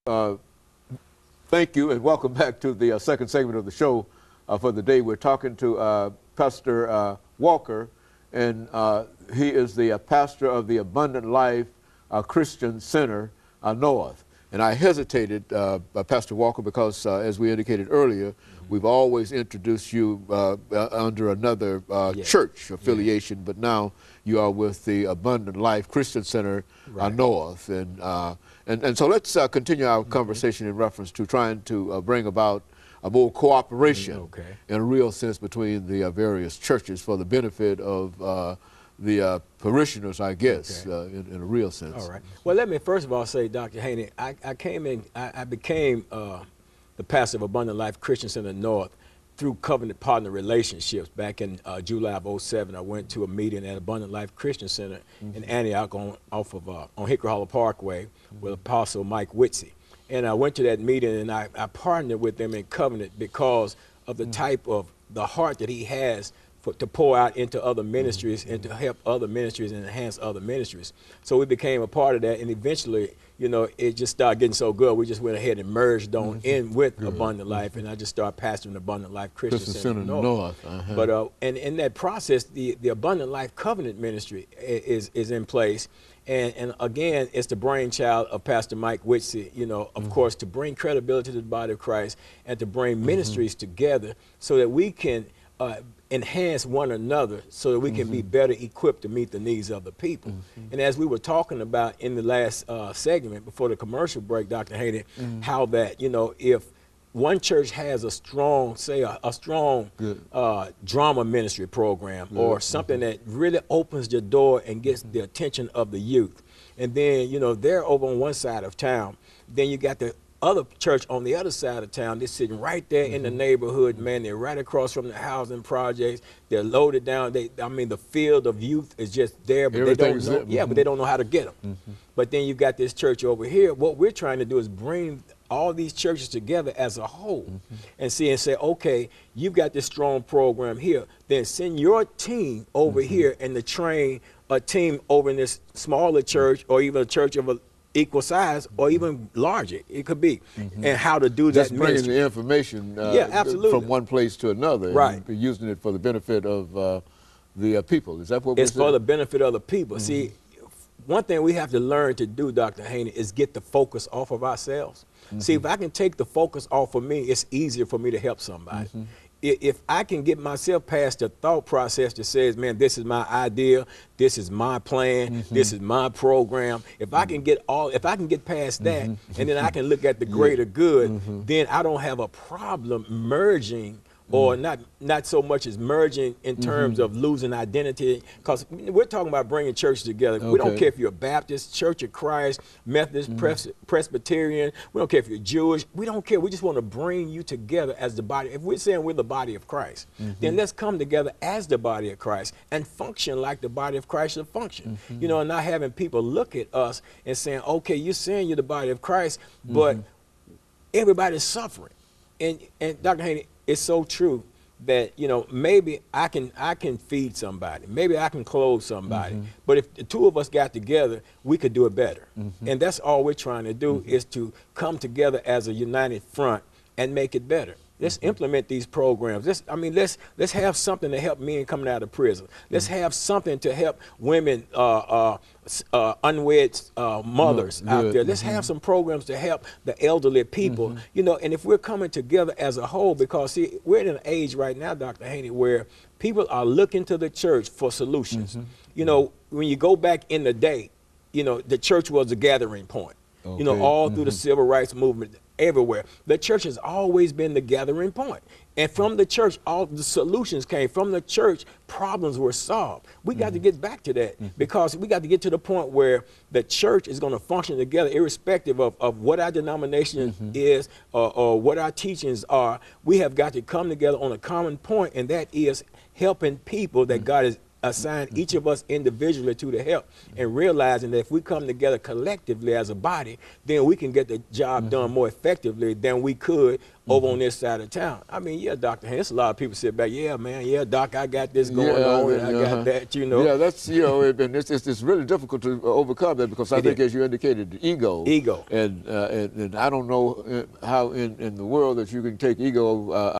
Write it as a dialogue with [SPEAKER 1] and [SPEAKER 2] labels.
[SPEAKER 1] Uh, Thank you and welcome back to the second segment of the show for the day. We're talking to Pastor Walker, and he is the pastor of the Abundant Life Christian Center North. And I hesitated, Pastor Walker, because as we indicated earlier, we've always introduced you under another church affiliation, but now you are with the Abundant Life Christian Center North. And so let's continue our conversation in reference to trying to bring about a more cooperation in a real sense between the various churches for the benefit of the parishioners, I guess, in a real sense.
[SPEAKER 2] All right. Well, let me first of all say, Dr. Haney, I became the pastor of Abundant Life Christian Center North through covenant partner relationships. Back in July of '07, I went to a meeting at Abundant Life Christian Center in Antioch on Hickory Hollow Parkway with Apostle Mike Whitsey. And I went to that meeting and I partnered with them in covenant because of the type of the heart that he has to pour out into other ministries and to help other ministries and enhance other ministries. So we became a part of that, and eventually, you know, it just started getting so good, we just went ahead and merged on in with Abundant Life, and I just started pastoring Abundant Life Christian Center North. But and in that process, the Abundant Life Covenant Ministry is in place. And again, it's the brainchild of Pastor Mike Whitsey, you know, of course, to bring credibility to the body of Christ and to bring ministries together so that we can enhance one another so that we can be better equipped to meet the needs of the people. And as we were talking about in the last segment before the commercial break, Dr. Haney, how that, you know, if one church has a strong, say a strong drama ministry program or something that really opens the door and gets the attention of the youth, and then, you know, they're over on one side of town, then you got the other church on the other side of town. They're sitting right there in the neighborhood, man. They're right across from the housing projects. They're loaded down. I mean, the field of youth is just there, but they don't know. But they don't know how to get them. But then you got this church over here. What we're trying to do is bring all these churches together as a whole and say, okay, you've got this strong program here. Then send your team over here and to train a team over in this smaller church or even a church of a equal size or even larger, it could be, and how to do that.
[SPEAKER 1] Just bringing the information from one place to another, and using it for the benefit of the people. Is that what we're saying?
[SPEAKER 2] It's for the benefit of the people. See, one thing we have to learn to do, Dr. Haney, is get the focus off of ourselves. See, if I can take the focus off of me, it's easier for me to help somebody. If I can get myself past the thought process that says, man, this is my idea, this is my plan, this is my program. If I can get past that, and then I can look at the greater good, then I don't have a problem merging, or not so much as merging in terms of losing identity, because we're talking about bringing churches together. We don't care if you're a Baptist, Church of Christ, Methodist, Presbyterian. We don't care if you're Jewish. We don't care. We just want to bring you together as the body. If we're saying we're the body of Christ, then let's come together as the body of Christ and function like the body of Christ should function. You know, and not having people look at us and saying, okay, you're saying you're the body of Christ, but everybody's suffering. And Dr. Haney, it's so true that, you know, maybe I can feed somebody, maybe I can clothe somebody, but if the two of us got together, we could do it better. And that's all we're trying to do is to come together as a united front and make it better. Let's implement these programs. Let's have something to help men coming out of prison. Let's have something to help women, unwed mothers out there. Let's have some programs to help the elderly people. You know, and if we're coming together as a whole, because see, we're in an age right now, Dr. Haney, where people are looking to the church for solutions. You know, when you go back in the day, you know, the church was a gathering point. You know, all through the civil rights movement, everywhere. The church has always been the gathering point. And from the church, all the solutions came. From the church, problems were solved. We got to get back to that because we got to get to the point where the church is going to function together, irrespective of what our denomination is or what our teachings are. We have got to come together on a common point, and that is helping people that God has assign each of us individually to the help, and realizing that if we come together collectively as a body, then we can get the job done more effectively than we could over on this side of town. I mean, yeah, Dr. Haynes, a lot of people sit back, yeah, man, yeah, Doc, I got this going on, and I got that, you know.
[SPEAKER 1] Yeah, that's, you know, and it's really difficult to overcome that, because I think, as you indicated, the ego. And I don't know how in the world that you can take ego